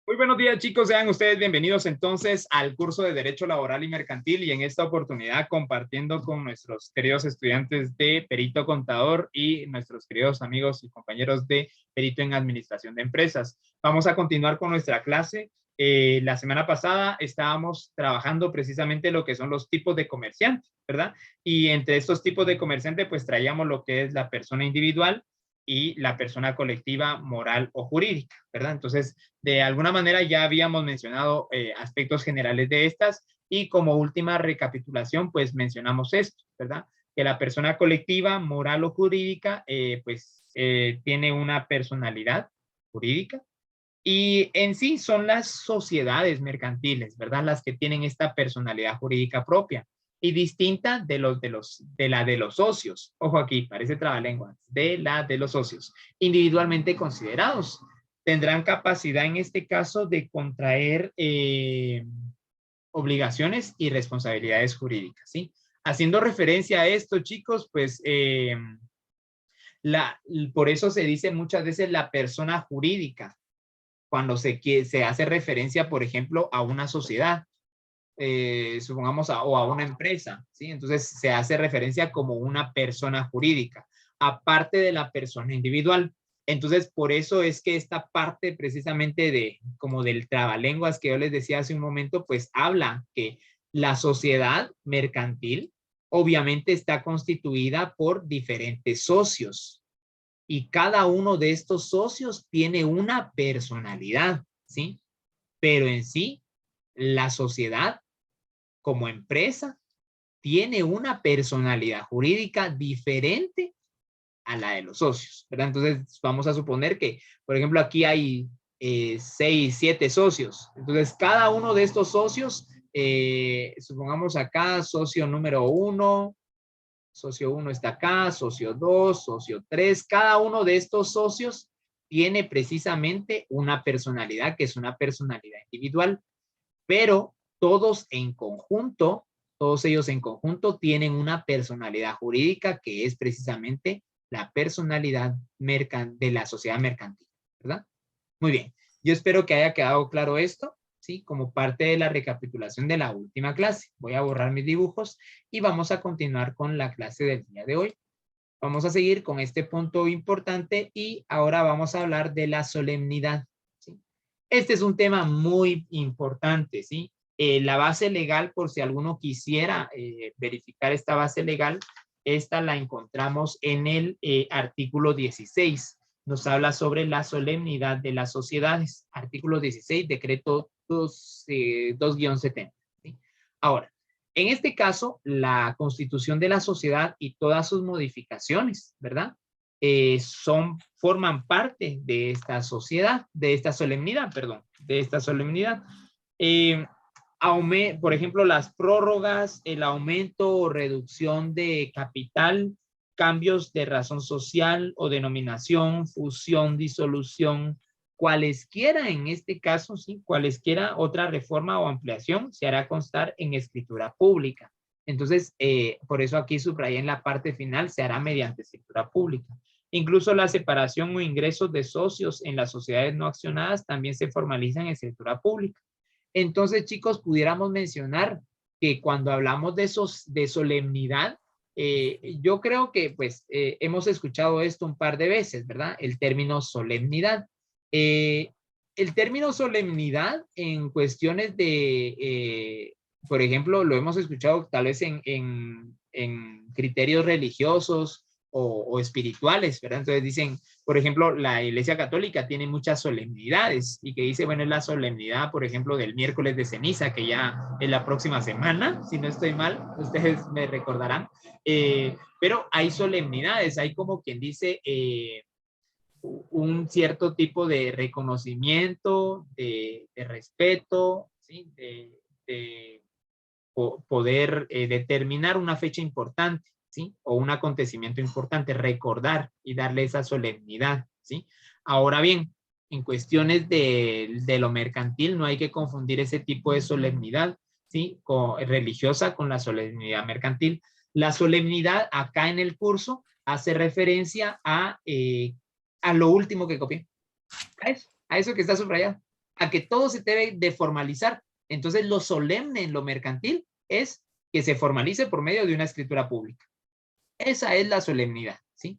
Muy buenos días, chicos. Sean ustedes bienvenidos entonces al curso de Derecho Laboral y Mercantil y en esta oportunidad compartiendo con nuestros queridos estudiantes de Perito Contador y nuestros queridos amigos y compañeros de Perito en Administración de Empresas. Vamos a continuar con nuestra clase. La semana pasada estábamos trabajando precisamente lo que son los tipos de comerciantes, ¿verdad? Y entre estos tipos de comerciante pues traíamos lo que es la persona individual y la persona colectiva, moral o jurídica, ¿verdad? Entonces, de alguna manera ya habíamos mencionado aspectos generales de estas y como última recapitulación, pues mencionamos esto, ¿verdad? Que la persona colectiva, moral o jurídica, tiene una personalidad jurídica y en sí son las sociedades mercantiles, ¿verdad? Las que tienen esta personalidad jurídica propia y distinta de la de los socios. Ojo aquí, parece trabalenguas, de la de los socios, individualmente considerados. Tendrán capacidad en este caso de contraer obligaciones y responsabilidades jurídicas, ¿sí? Haciendo referencia a esto, chicos, pues por eso se dice muchas veces la persona jurídica, cuando se hace referencia, por ejemplo, a una sociedad, supongamos, o a una empresa, ¿sí? Entonces se hace referencia como una persona jurídica, aparte de la persona individual. Entonces, por eso es que esta parte precisamente como del trabalenguas que yo les decía hace un momento, pues habla que la sociedad mercantil obviamente está constituida por diferentes socios y cada uno de estos socios tiene una personalidad, ¿sí? Pero en sí, la sociedad como empresa tiene una personalidad jurídica diferente a la de los socios, ¿verdad? Entonces, vamos a suponer que, por ejemplo, aquí hay 6, 7 socios. Entonces, cada uno de estos socios, supongamos acá, socio número 1, socio 1 está acá, socio 2, socio 3. Cada uno de estos socios tiene precisamente una personalidad que es una personalidad individual, pero todos ellos en conjunto tienen una personalidad jurídica que es precisamente la personalidad de la sociedad mercantil, ¿verdad? Muy bien, yo espero que haya quedado claro esto, ¿sí? Como parte de la recapitulación de la última clase. Voy a borrar mis dibujos y vamos a continuar con la clase del día de hoy. Vamos a seguir con este punto importante y ahora vamos a hablar de la solemnidad, ¿sí? Este es un tema muy importante, ¿sí? La base legal, por si alguno quisiera verificar esta base legal, esta la encontramos en el artículo 16. Nos habla sobre la solemnidad de las sociedades. Artículo 16, decreto 2-70. ¿Sí? Ahora, en este caso, la constitución de la sociedad y todas sus modificaciones, ¿verdad? Forman parte de esta sociedad, de esta solemnidad, perdón, de esta solemnidad. Por ejemplo, las prórrogas, el aumento o reducción de capital, cambios de razón social o denominación, fusión, disolución, cualesquiera en este caso, sí, cualesquiera otra reforma o ampliación se hará constar en escritura pública. Entonces, por eso aquí subrayé en la parte final, se hará mediante escritura pública. Incluso la separación o ingresos de socios en las sociedades no accionadas también se formalizan en escritura pública. Entonces, chicos, pudiéramos mencionar que cuando hablamos de solemnidad, yo creo que pues hemos escuchado esto un par de veces, ¿verdad? El término solemnidad. El término solemnidad en cuestiones por ejemplo, lo hemos escuchado tal vez en criterios religiosos o espirituales, ¿verdad? Entonces dicen, por ejemplo, la Iglesia Católica tiene muchas solemnidades y que dice, bueno, es la solemnidad, por ejemplo, del miércoles de ceniza, que ya es la próxima semana, si no estoy mal, ustedes me recordarán. Pero hay solemnidades, hay como quien dice un cierto tipo de reconocimiento, de respeto, ¿sí? De poder determinar una fecha importante, ¿sí? O un acontecimiento importante, recordar y darle esa solemnidad, ¿sí? Ahora bien, en cuestiones de lo mercantil no hay que confundir ese tipo de solemnidad, ¿sí? Religiosa con la solemnidad mercantil. La solemnidad acá en el curso hace referencia a lo último que copié, a eso que está subrayado, a que todo se debe de formalizar. Entonces, lo solemne en lo mercantil es que se formalice por medio de una escritura pública. Esa es la solemnidad, ¿sí?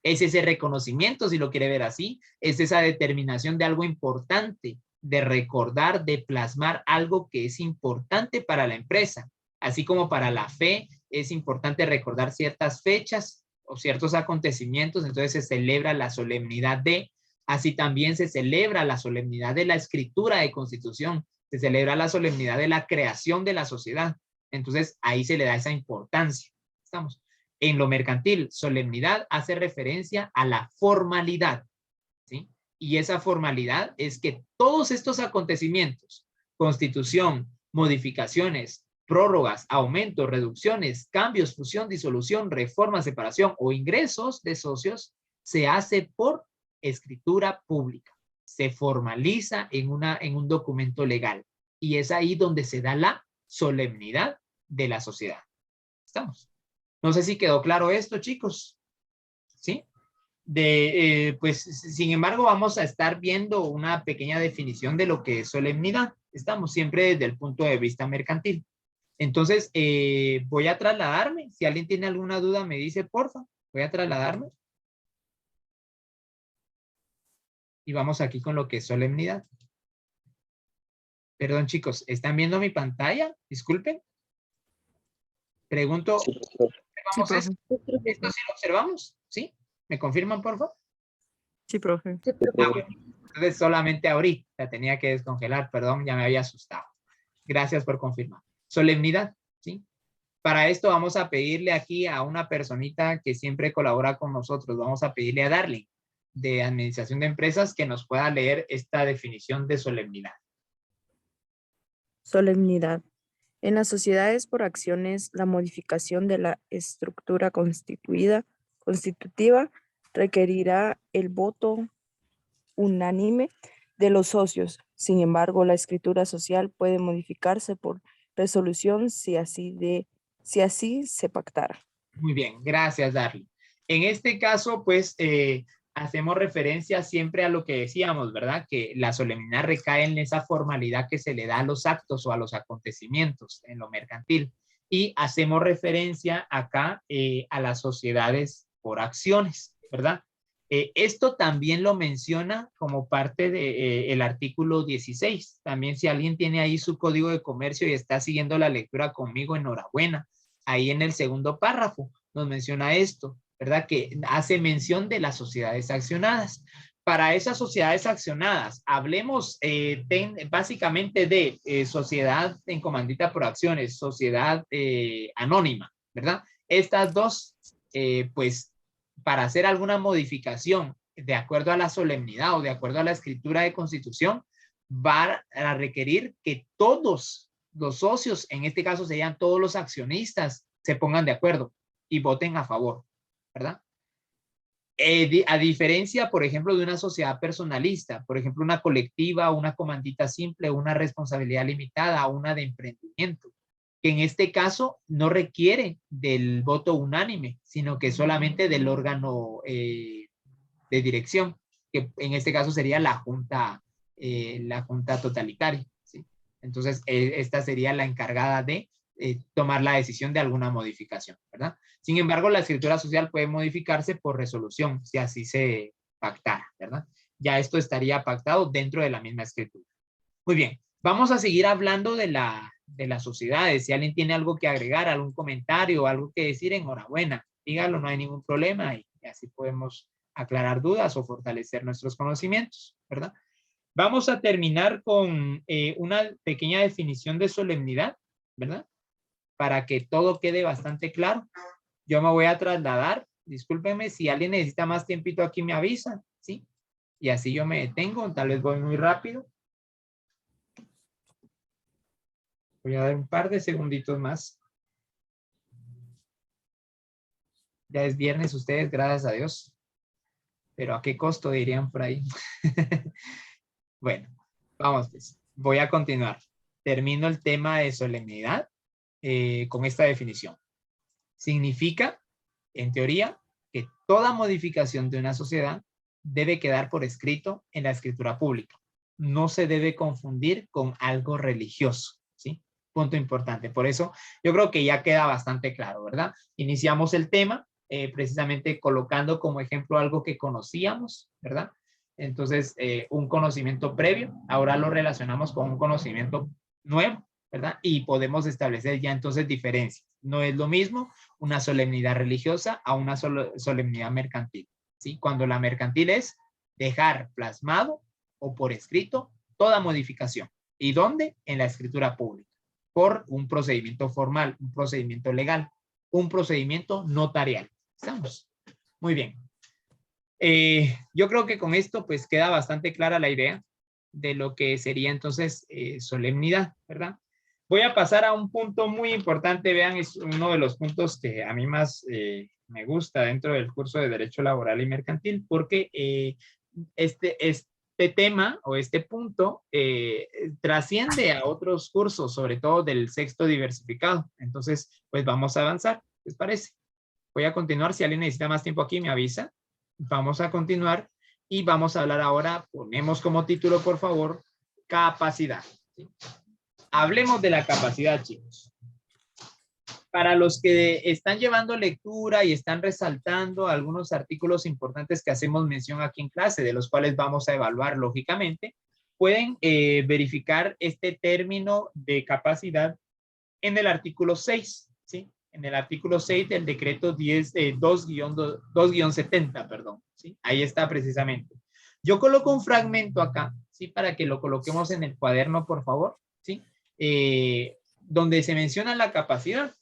Es ese reconocimiento, si lo quiere ver así, es esa determinación de algo importante, de recordar, de plasmar algo que es importante para la empresa, así como para la fe es importante recordar ciertas fechas o ciertos acontecimientos, entonces se celebra la solemnidad de, así también se celebra la solemnidad de la escritura de constitución, se celebra la solemnidad de la creación de la sociedad, entonces ahí se le da esa importancia, ¿estamos? En lo mercantil, solemnidad hace referencia a la formalidad, ¿sí? Y esa formalidad es que todos estos acontecimientos, constitución, modificaciones, prórrogas, aumentos, reducciones, cambios, fusión, disolución, reforma, separación o ingresos de socios, se hace por escritura pública. Se formaliza en un documento legal. Y es ahí donde se da la solemnidad de la sociedad. ¿Estamos? No sé si quedó claro esto, chicos. ¿Sí? Pues, sin embargo, vamos a estar viendo una pequeña definición de lo que es solemnidad. Estamos siempre desde el punto de vista mercantil. Entonces, voy a trasladarme. Si alguien tiene alguna duda, me dice, porfa. Voy a trasladarme. Y vamos aquí con lo que es solemnidad. Perdón, chicos, ¿están viendo mi pantalla? Disculpen. Pregunto, Sí, ¿observamos profe. esto? ¿Sí lo observamos? ¿Sí? ¿Me confirman, por favor? Sí, profe. Entonces, solamente ahorita tenía que descongelar, perdón, ya me había asustado. Gracias por confirmar. Solemnidad, ¿sí? Para esto vamos a pedirle aquí a una personita que siempre colabora con nosotros, vamos a pedirle a Darling, de Administración de Empresas, que nos pueda leer esta definición de solemnidad. Solemnidad. En las sociedades por acciones, la modificación de la estructura constitutiva requerirá el voto unánime de los socios. Sin embargo, la escritura social puede modificarse por resolución si así se pactara. Muy bien, gracias, Darling. En este caso, pues, hacemos referencia siempre a lo que decíamos, ¿verdad? Que la solemnidad recae en esa formalidad que se le da a los actos o a los acontecimientos en lo mercantil. Y hacemos referencia acá a las sociedades por acciones, ¿verdad? Esto también lo menciona como parte del artículo 16. También si alguien tiene ahí su código de comercio y está siguiendo la lectura conmigo, enhorabuena. Ahí en el segundo párrafo nos menciona esto, ¿verdad? Que hace mención de las sociedades accionadas. Para esas sociedades accionadas, hablemos básicamente de sociedad en comandita por acciones, sociedad anónima, ¿verdad? Estas dos, pues, para hacer alguna modificación de acuerdo a la solemnidad o de acuerdo a la escritura de constitución, va a requerir que todos los socios, en este caso serían todos los accionistas, se pongan de acuerdo y voten a favor, ¿verdad? A diferencia, por ejemplo, de una sociedad personalista, por ejemplo, una colectiva, una comandita simple, una responsabilidad limitada, una de emprendimiento, que en este caso no requiere del voto unánime, sino que solamente del órgano de dirección, que en este caso sería la junta totalitaria, ¿sí? Entonces, esta sería la encargada de tomar la decisión de alguna modificación, ¿verdad? Sin embargo, la escritura social puede modificarse por resolución, si así se pactara, ¿verdad? Ya esto estaría pactado dentro de la misma escritura. Muy bien, vamos a seguir hablando de las sociedades. Si alguien tiene algo que agregar, algún comentario, algo que decir, enhorabuena, dígalo, no hay ningún problema y así podemos aclarar dudas o fortalecer nuestros conocimientos, ¿verdad? Vamos a terminar con una pequeña definición de solemnidad, ¿verdad? Para que todo quede bastante claro. Yo me voy a trasladar, discúlpenme, si alguien necesita más tiempito aquí me avisa, ¿sí? Y así yo me detengo, tal vez voy muy rápido. Voy a dar un par de segunditos más. Ya es viernes ustedes, gracias a Dios. Pero ¿a qué costo dirían por ahí? Bueno, vamos pues. Voy a continuar. Termino el tema de solemnidad con esta definición. Significa, en teoría, que toda modificación de una sociedad debe quedar por escrito en la escritura pública. no se debe confundir con algo religioso, ¿sí? Punto importante. Por eso yo creo que ya queda bastante claro, ¿verdad? Iniciamos el tema precisamente colocando como ejemplo algo que conocíamos, ¿verdad? Entonces, un conocimiento previo, ahora lo relacionamos con un conocimiento nuevo, ¿verdad? Y podemos establecer ya entonces diferencias. No es lo mismo una solemnidad religiosa a una solemnidad mercantil, ¿sí? Cuando la mercantil es dejar plasmado o por escrito toda modificación. ¿Y dónde? En la escritura pública, por un procedimiento formal, un procedimiento legal, un procedimiento notarial. ¿Estamos? Muy bien. Yo creo que con esto pues queda bastante clara la idea de lo que sería entonces solemnidad, ¿verdad? Voy a pasar a un punto muy importante, vean, es uno de los puntos que a mí más me gusta dentro del curso de Derecho Laboral y Mercantil, porque este tema o este punto trasciende a otros cursos, sobre todo del sexto diversificado. Entonces, pues vamos a avanzar, ¿les parece? Voy a continuar, si alguien necesita más tiempo aquí me avisa. Vamos a continuar y vamos a hablar ahora, ponemos como título por favor, capacidad. ¿Sí? Hablemos de la capacidad, chicos. Para los que están llevando lectura y están resaltando algunos artículos importantes que hacemos mención aquí en clase, de los cuales vamos a evaluar lógicamente, pueden verificar este término de capacidad en el artículo 6, ¿sí? En el artículo 6 del decreto 2-70, perdón, ¿sí? Ahí está precisamente. Yo coloco un fragmento acá, ¿sí? Para que lo coloquemos en el cuaderno, por favor, ¿sí? Donde se menciona la capacidad.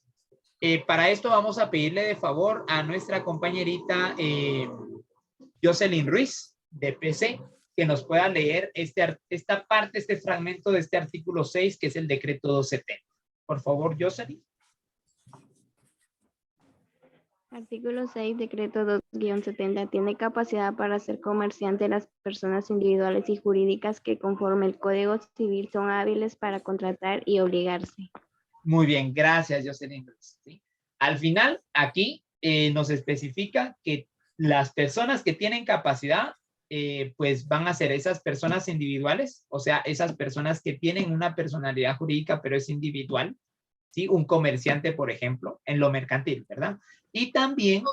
Para esto vamos a pedirle de favor a nuestra compañerita Jocelyn Ruiz, de PC, que nos pueda leer esta parte, este fragmento de este artículo 6, que es el decreto 270. Por favor, Jocelyn. Artículo 6, decreto 2-70, tiene capacidad para ser comerciante las personas individuales y jurídicas que conforme el Código Civil son hábiles para contratar y obligarse. Muy bien, gracias, Jocelyn. ¿Sí? Al final, aquí nos especifica que las personas que tienen capacidad, pues van a ser esas personas individuales, o sea, esas personas que tienen una personalidad jurídica, pero es individual, ¿sí? Un comerciante, por ejemplo, en lo mercantil, ¿verdad? Y también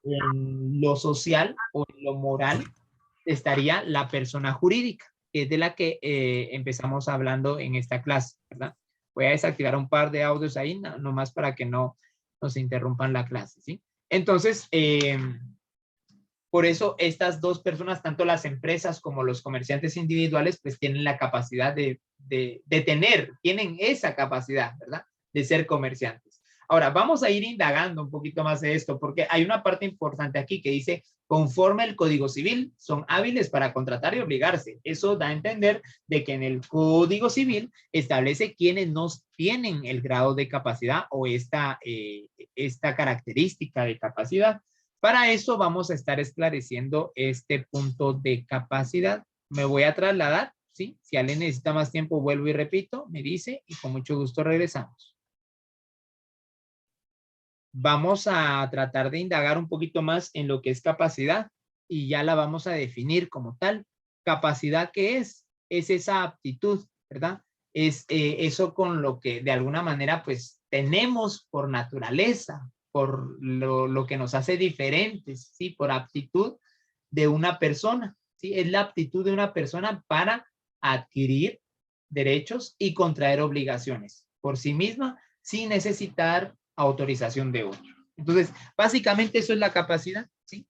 en lo social o en lo moral estaría la persona jurídica, que es de la que empezamos hablando en esta clase, ¿verdad? Voy a desactivar un par de audios ahí, nomás para que no nos interrumpan la clase, ¿sí? Entonces, por eso estas dos personas, tanto las empresas como los comerciantes individuales, pues tienen la capacidad tienen esa capacidad, ¿verdad? De ser comerciantes. Ahora, vamos a ir indagando un poquito más de esto, porque hay una parte importante aquí que dice, conforme el Código Civil, son hábiles para contratar y obligarse. Eso da a entender de que en el Código Civil establece quienes no tienen el grado de capacidad o esta característica de capacidad. Para eso vamos a estar esclareciendo este punto de capacidad. Me voy a trasladar, ¿sí? Si alguien necesita más tiempo, vuelvo y repito, me dice y con mucho gusto regresamos. Vamos a tratar de indagar un poquito más en lo que es capacidad y ya la vamos a definir como tal. Capacidad, ¿qué es? Es esa aptitud, ¿verdad? Es eso con lo que de alguna manera pues tenemos por naturaleza, por lo que nos hace diferentes, ¿sí? Por aptitud de una persona, ¿sí? Es la aptitud de una persona para adquirir derechos y contraer obligaciones por sí misma sin necesitar autorización de otro. Entonces, básicamente eso es la capacidad, ¿sí?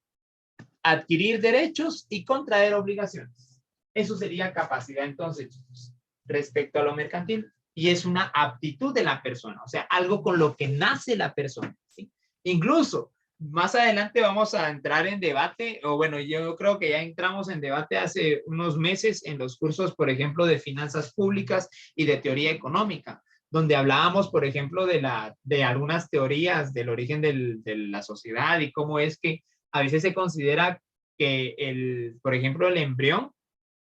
Adquirir derechos y contraer obligaciones. Eso sería capacidad entonces, chicos, respecto a lo mercantil. Y es una aptitud de la persona, o sea, algo con lo que nace la persona, ¿sí? Incluso, más adelante vamos a entrar en debate, o bueno, yo creo que ya entramos en debate hace unos meses en los cursos, por ejemplo, de finanzas públicas y de teoría económica, donde hablábamos, por ejemplo, de algunas teorías del origen de la sociedad y cómo es que a veces se considera que por ejemplo, el embrión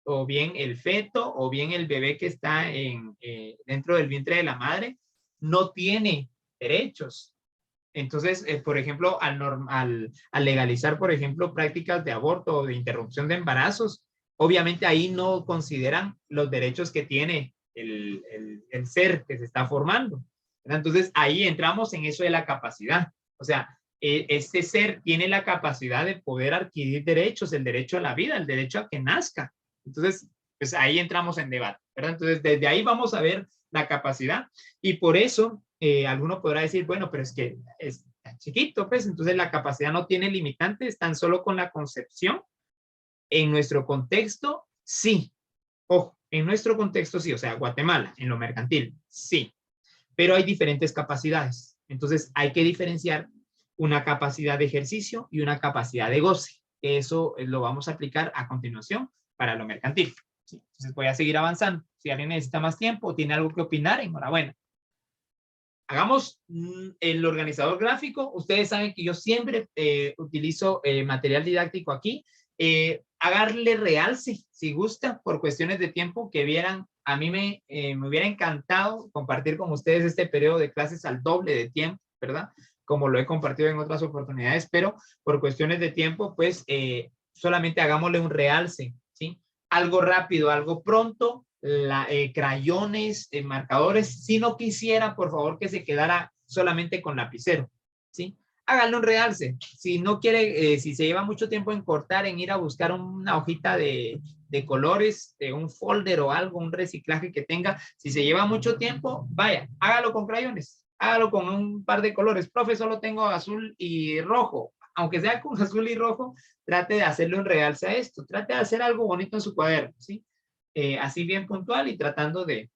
o bien el feto o bien el bebé que está dentro del vientre de la madre no tiene derechos. Entonces, por ejemplo, al legalizar, por ejemplo, prácticas de aborto o de interrupción de embarazos, Obviamente ahí no consideran los derechos que tiene el ser que se está formando, ¿verdad? Entonces ahí entramos en eso de la capacidad. O sea, este ser tiene la capacidad de poder adquirir derechos, el derecho a la vida, el derecho a que nazca. Entonces, pues ahí entramos en debate, ¿verdad? Entonces, desde ahí vamos a ver la capacidad y por eso alguno podrá decir, bueno, pero es que es chiquito, pues entonces la capacidad no tiene limitantes, tan solo con la concepción. En nuestro contexto, sí. Ojo, en nuestro contexto sí, o sea, Guatemala, en lo mercantil, sí. Pero hay diferentes capacidades. Entonces hay que diferenciar una capacidad de ejercicio y una capacidad de goce. Eso lo vamos a aplicar a continuación para lo mercantil. ¿Sí? Entonces voy a seguir avanzando. Si alguien necesita más tiempo o tiene algo que opinar, enhorabuena. Hagamos el organizador gráfico. Ustedes saben que yo siempre utilizo material didáctico aquí. Hagarle realce, si gusta, por cuestiones de tiempo que vieran. A mí me hubiera encantado compartir con ustedes este periodo de clases al doble de tiempo, ¿verdad? Como lo he compartido en otras oportunidades, pero por cuestiones de tiempo, pues solamente hagámosle un realce, ¿sí? Algo rápido, algo pronto, crayones, marcadores. Si no quisiera, por favor, que se quedara solamente con lapicero, ¿sí? Háganle un realce. Si no quiere, si se lleva mucho tiempo en cortar, en ir a buscar una hojita de colores, de un folder o algo, un reciclaje que tenga, si se lleva mucho tiempo, vaya, hágalo con crayones, hágalo con un par de colores. Profe, solo tengo azul y rojo. Aunque sea con azul y rojo, trate de hacerle un realce a esto, trate de hacer algo bonito en su cuaderno, ¿sí? Así bien puntual y tratando de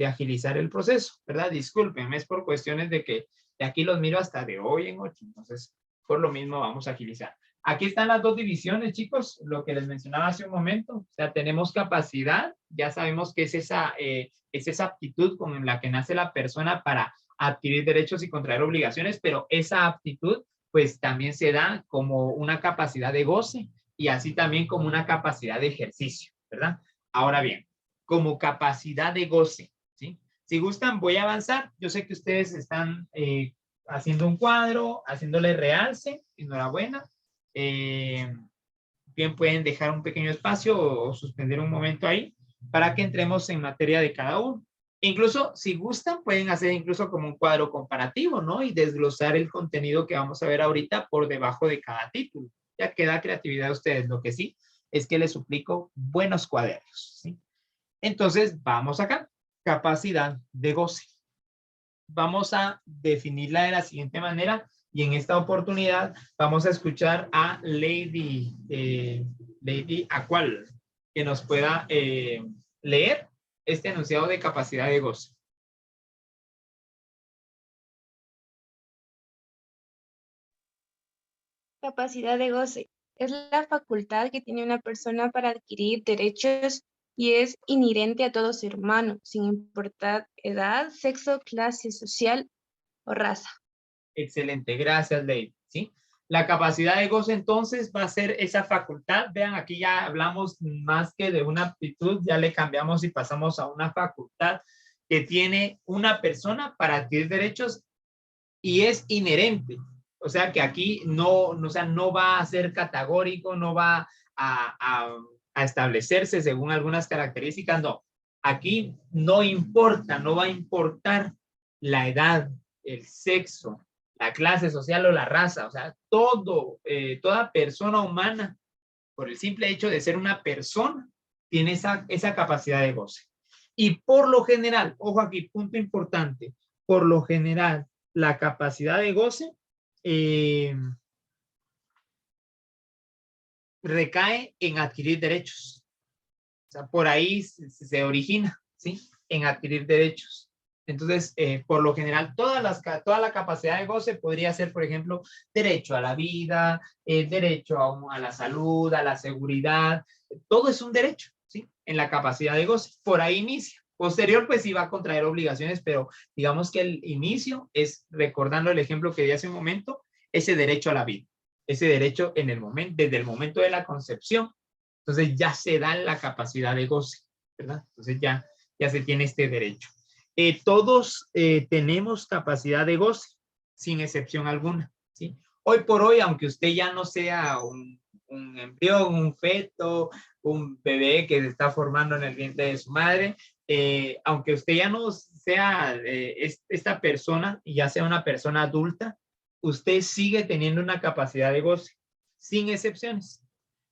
agilizar el proceso, ¿verdad? Discúlpenme, es por cuestiones de que de aquí los miro hasta de hoy en 8, entonces por lo mismo vamos a agilizar. Aquí están las dos divisiones, chicos, lo que les mencionaba hace un momento. O sea, tenemos capacidad, ya sabemos que es esa aptitud con la que nace la persona para adquirir derechos y contraer obligaciones, pero esa aptitud pues también se da como una capacidad de goce y así también como una capacidad de ejercicio, ¿verdad? Ahora bien, como capacidad de goce, ¿sí? Si gustan, voy a avanzar. Yo sé que ustedes están haciendo un cuadro, haciéndole realce, enhorabuena. Bien pueden dejar un pequeño espacio o suspender un momento ahí para que entremos en materia de cada uno. Incluso, si gustan, pueden hacer incluso como un cuadro comparativo, ¿no? Y desglosar el contenido que vamos a ver ahorita por debajo de cada título. Ya queda creatividad de ustedes. Lo que sí es que les suplico buenos cuadernos, ¿sí? Entonces, vamos acá. Capacidad de goce. Vamos a definirla de la siguiente manera y en esta oportunidad vamos a escuchar a Lady Acual, que nos pueda leer este enunciado de capacidad de goce. Capacidad de goce. Es la facultad que tiene una persona para adquirir derechos y es inherente a todo ser humano, sin importar edad, sexo, clase social o raza. Excelente, gracias, Lady. ¿Sí? La capacidad de goce entonces va a ser esa facultad. Vean, aquí ya hablamos más que de una aptitud, ya le cambiamos y pasamos a una facultad que tiene una persona para adquirir derechos y es inherente. O sea que aquí o sea, no va a ser categórico, no va a establecerse según algunas características, no. Aquí no importa, no va a importar la edad, el sexo, la clase social o la raza. O sea, toda persona humana, por el simple hecho de ser una persona, tiene esa capacidad de goce. Y por lo general, ojo aquí, punto importante, por lo general, la capacidad de goce recae en adquirir derechos. O sea, por ahí se origina, ¿sí? En adquirir derechos. Entonces, por lo general, toda la capacidad de goce podría ser, por ejemplo, derecho a la vida, derecho a la salud, a la seguridad. Todo es un derecho, ¿sí? En la capacidad de goce. Por ahí inicia. Posterior, pues sí va a contraer obligaciones, pero digamos que el inicio es, recordando el ejemplo que di hace un momento, ese derecho a la vida. Ese derecho desde el momento de la concepción. Entonces ya se da la capacidad de goce, ¿verdad? Entonces ya se tiene este derecho. Todos tenemos capacidad de goce, sin excepción alguna, ¿sí? Hoy por hoy, aunque usted ya no sea un embrión, un feto, un bebé que se está formando en el vientre de su madre. Aunque usted ya no sea esta persona y ya sea una persona adulta, usted sigue teniendo una capacidad de goce, sin excepciones.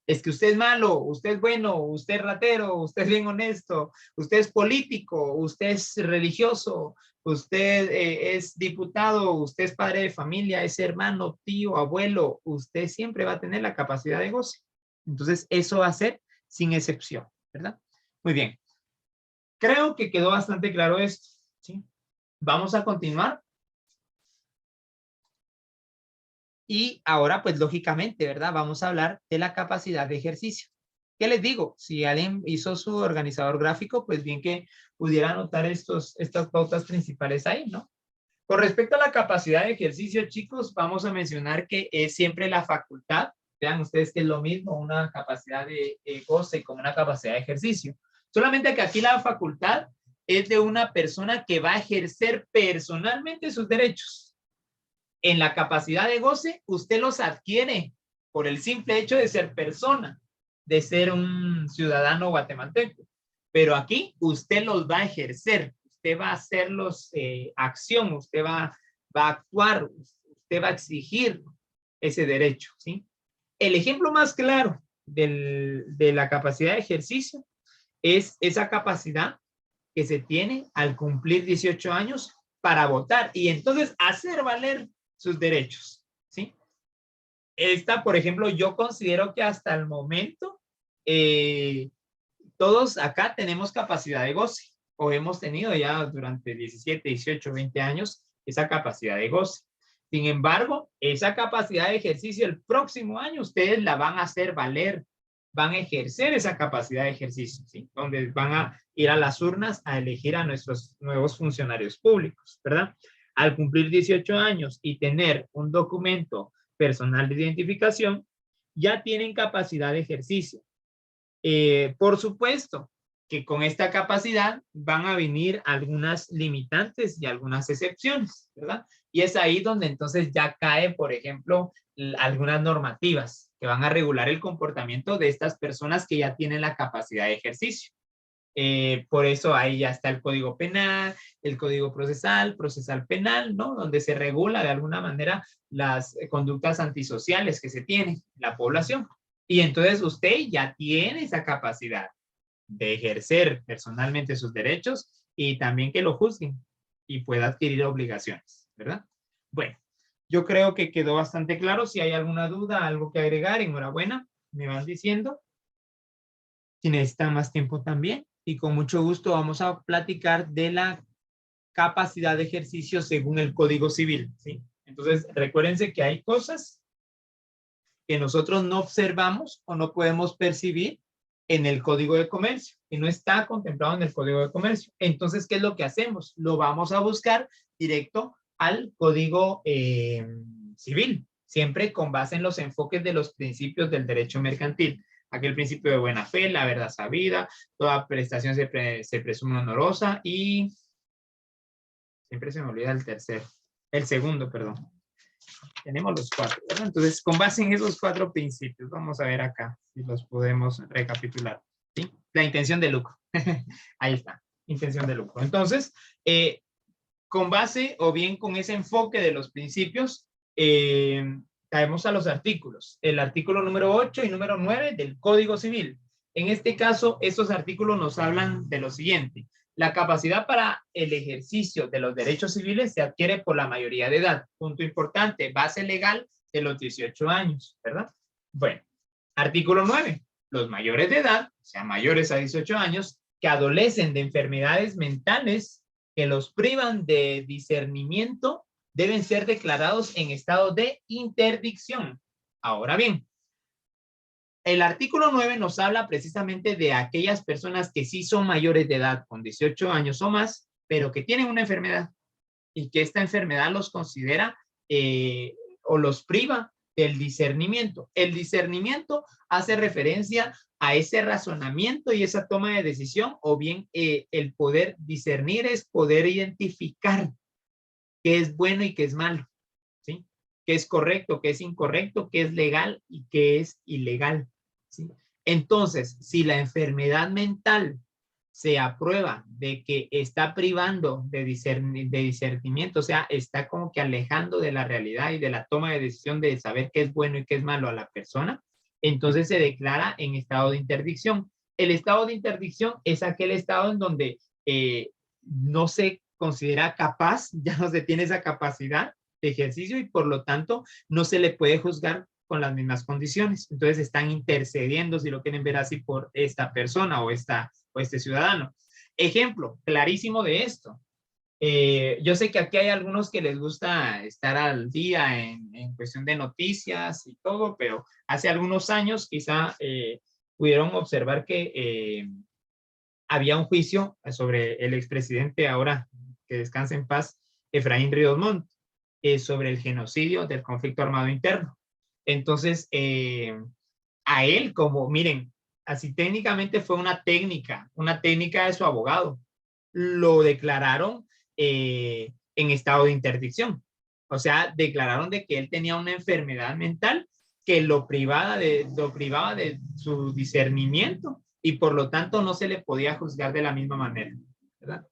Es que usted es malo, usted es bueno, usted es ratero, usted es bien honesto, usted es político, usted es religioso, usted es diputado, usted es padre de familia, es hermano, tío, abuelo, usted siempre va a tener la capacidad de goce. Entonces, eso va a ser sin excepción, ¿verdad? Muy bien. Creo que quedó bastante claro esto, ¿sí? Vamos a continuar. Y ahora, pues lógicamente, ¿verdad? Vamos a hablar de la capacidad de ejercicio. ¿Qué les digo? Si alguien hizo su organizador gráfico, pues bien que pudiera anotar estas pautas principales ahí, ¿no? Con respecto a la capacidad de ejercicio, chicos, vamos a mencionar que es siempre la facultad. Vean ustedes que es lo mismo una capacidad de goce como una capacidad de ejercicio. Solamente que aquí la facultad es de una persona que va a ejercer personalmente sus derechos. En la capacidad de goce, usted los adquiere por el simple hecho de ser persona, de ser un ciudadano guatemalteco. Pero aquí usted los va a ejercer, usted va a hacerlos acción, usted va a actuar, usted va a exigir ese derecho, ¿sí? El ejemplo más claro de la capacidad de ejercicio es esa capacidad que se tiene al cumplir 18 años para votar y entonces hacer valer sus derechos, ¿sí? Esta, por ejemplo, yo considero que hasta el momento todos acá tenemos capacidad de goce o hemos tenido ya durante 17, 18, 20 años esa capacidad de goce. Sin embargo, esa capacidad de ejercicio el próximo año ustedes la van a hacer valer, van a ejercer esa capacidad de ejercicio, ¿sí? Donde van a ir a las urnas a elegir a nuestros nuevos funcionarios públicos, ¿verdad? Al cumplir 18 años y tener un documento personal de identificación, ya tienen capacidad de ejercicio. Por supuesto que con esta capacidad van a venir algunas limitantes y algunas excepciones, ¿verdad? Y es ahí donde entonces ya cae, por ejemplo, algunas normativas que van a regular el comportamiento de estas personas que ya tienen la capacidad de ejercicio. Por eso ahí ya está el Código Penal, el Código Procesal Penal, ¿no? Donde se regula de alguna manera las conductas antisociales que se tienen en la población. Y entonces usted ya tiene esa capacidad de ejercer personalmente sus derechos y también que lo juzguen y pueda adquirir obligaciones, ¿verdad? Bueno, yo creo que quedó bastante claro. Si hay alguna duda, algo que agregar, enhorabuena, me van diciendo. Si necesitan más tiempo también. Y con mucho gusto vamos a platicar de la capacidad de ejercicio según el Código Civil, ¿sí? Entonces, recuérdense que hay cosas que nosotros no observamos o no podemos percibir en el Código de Comercio, que no está contemplado en el Código de Comercio. Entonces, ¿qué es lo que hacemos? Lo vamos a buscar directo al Código Civil, siempre con base en los enfoques de los principios del derecho mercantil. Aquel principio de buena fe, la verdad sabida, toda prestación se presume honorosa y siempre se me olvida el segundo, perdón. Tenemos los cuatro, ¿verdad? Entonces, con base en esos cuatro principios, vamos a ver acá si los podemos recapitular, ¿sí? La intención de lucro. Ahí está, intención de lucro. Entonces, con base o bien con ese enfoque de los principios, caemos a los artículos. El artículo número 8 y número 9 del Código Civil. En este caso, estos artículos nos hablan de lo siguiente. La capacidad para el ejercicio de los derechos civiles se adquiere por la mayoría de edad. Punto importante, base legal de los 18 años, ¿verdad? Bueno, artículo 9. Los mayores de edad, o sea, mayores a 18 años, que adolecen de enfermedades mentales que los privan de discernimiento, deben ser declarados en estado de interdicción. Ahora bien, el artículo 9 nos habla precisamente de aquellas personas que sí son mayores de edad, con 18 años o más, pero que tienen una enfermedad y que esta enfermedad los considera o los priva del discernimiento. El discernimiento hace referencia a ese razonamiento y esa toma de decisión, o bien el poder discernir es poder identificar qué es bueno y qué es malo, ¿sí? qué es correcto, qué es incorrecto, qué es legal y qué es ilegal, ¿sí? Entonces, si la enfermedad mental se aprueba de que está privando de discernimiento, o sea, está como que alejando de la realidad y de la toma de decisión de saber qué es bueno y qué es malo a la persona, entonces se declara en estado de interdicción. El estado de interdicción es aquel estado en donde no se considera capaz, ya no se tiene esa capacidad de ejercicio y por lo tanto no se le puede juzgar con las mismas condiciones. Entonces están intercediendo, si lo quieren ver así, por esta persona o este ciudadano. Ejemplo clarísimo de esto. Yo sé que aquí hay algunos que les gusta estar al día en cuestión de noticias y todo, pero hace algunos años quizá pudieron observar que había un juicio sobre el expresidente, ahora que descanse en paz, Efraín Ríos Montt, sobre el genocidio del conflicto armado interno. Entonces, a él, como, miren, así técnicamente fue una técnica de su abogado. Lo declararon en estado de interdicción. O sea, declararon de que él tenía una enfermedad mental que lo privaba de su discernimiento y por lo tanto no se le podía juzgar de la misma manera, ¿verdad?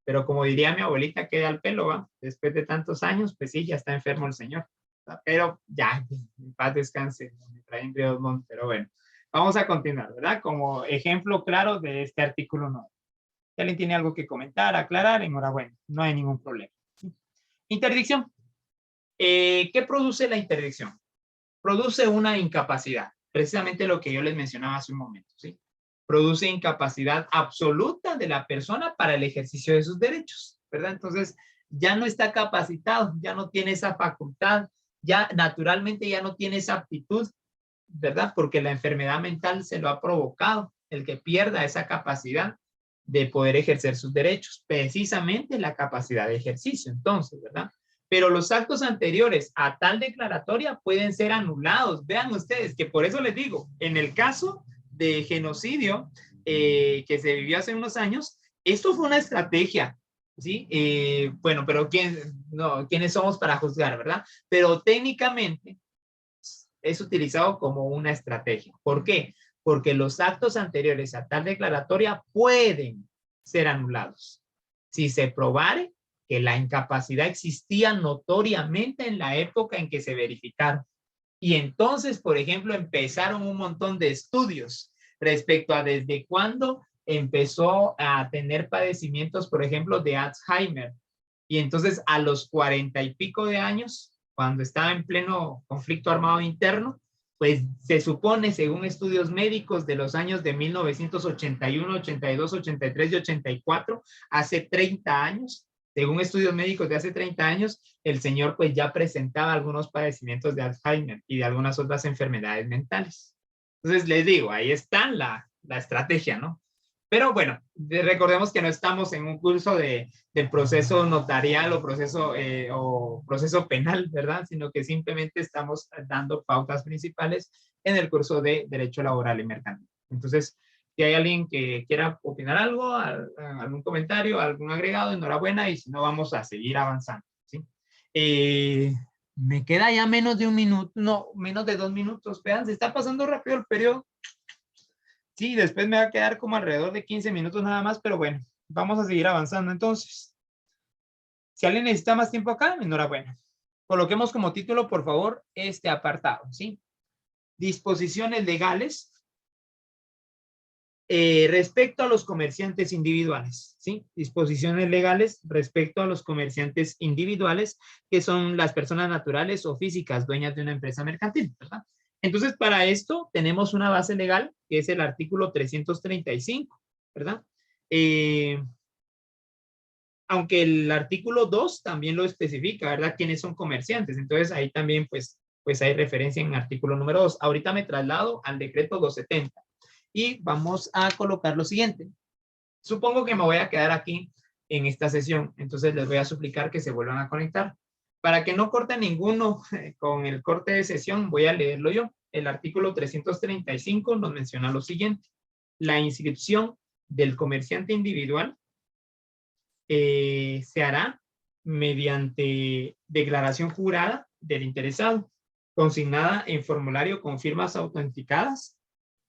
Pero como diría mi abuelita, queda al pelo, ¿va? Después de tantos años, pues sí, ya está enfermo el señor, ¿verdad? Pero ya, en paz descanse, me traen Dios, pero bueno, vamos a continuar, ¿verdad? Como ejemplo claro de este artículo 9. Si alguien tiene algo que comentar, aclarar, enhorabuena, no hay ningún problema. Interdicción. ¿Qué produce la interdicción? Produce una incapacidad, precisamente lo que yo les mencionaba hace un momento, ¿sí? Produce incapacidad absoluta de la persona para el ejercicio de sus derechos, ¿verdad? Entonces, ya no está capacitado, ya no tiene esa facultad, ya naturalmente ya no tiene esa aptitud, ¿verdad? Porque la enfermedad mental se lo ha provocado, el que pierda esa capacidad de poder ejercer sus derechos, precisamente la capacidad de ejercicio, entonces, ¿verdad? Pero los actos anteriores a tal declaratoria pueden ser anulados. Vean ustedes que por eso les digo, en el caso de genocidio que se vivió hace unos años, esto fue una estrategia, ¿sí? Bueno, pero ¿quiénes somos para juzgar, verdad? Pero técnicamente es utilizado como una estrategia. ¿Por qué? Porque los actos anteriores a tal declaratoria pueden ser anulados. Si se probare que la incapacidad existía notoriamente en la época en que se verificaron. Y entonces, por ejemplo, empezaron un montón de estudios respecto a desde cuándo empezó a tener padecimientos, por ejemplo, de Alzheimer. Y entonces a los 40 y pico de años, cuando estaba en pleno conflicto armado interno, pues se supone, según estudios médicos de los años de 1981, 82, 83 y 84, hace 30 años, según estudios médicos de hace 30 años, el señor pues ya presentaba algunos padecimientos de Alzheimer y de algunas otras enfermedades mentales. Entonces les digo, ahí está la estrategia, ¿no? Pero bueno, recordemos que no estamos en un curso del proceso notarial o proceso penal, ¿verdad? Sino que simplemente estamos dando pautas principales en el curso de Derecho Laboral y Mercantil. Entonces, si hay alguien que quiera opinar algo, algún comentario, algún agregado, enhorabuena, y si no, vamos a seguir avanzando, ¿sí? Me queda ya menos de un minuto, no, menos de 2 minutos. Vean, se está pasando rápido el periodo. Sí, después me va a quedar como alrededor de 15 minutos nada más, pero bueno, vamos a seguir avanzando entonces. Si alguien necesita más tiempo acá, enhorabuena. Coloquemos como título, por favor, este apartado, ¿sí? Disposiciones legales respecto a los comerciantes individuales, ¿sí? Disposiciones legales respecto a los comerciantes individuales, que son las personas naturales o físicas dueñas de una empresa mercantil, ¿verdad? Entonces, para esto tenemos una base legal, que es el artículo 335, ¿verdad? Aunque el artículo 2 también lo especifica, ¿verdad? ¿Quiénes son comerciantes? Entonces, ahí también, pues hay referencia en el artículo número 2. Ahorita me traslado al decreto 270 y vamos a colocar lo siguiente. Supongo que me voy a quedar aquí en esta sesión, entonces les voy a suplicar que se vuelvan a conectar. Para que no corte ninguno con el corte de sesión, voy a leerlo yo. El artículo 335 nos menciona lo siguiente. La inscripción del comerciante individual se hará mediante declaración jurada del interesado, consignada en formulario con firmas autenticadas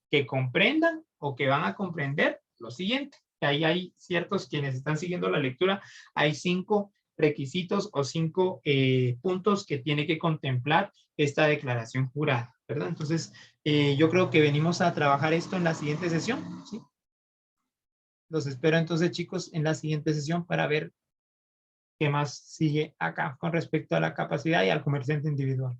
que comprendan o que van a comprender lo siguiente. Ahí hay ciertos quienes están siguiendo la lectura, hay 5 requisitos o 5 puntos que tiene que contemplar esta declaración jurada, ¿verdad? Entonces, yo creo que venimos a trabajar esto en la siguiente sesión, ¿sí? Los espero entonces, chicos, en la siguiente sesión para ver qué más sigue acá con respecto a la capacidad y al comerciante individual.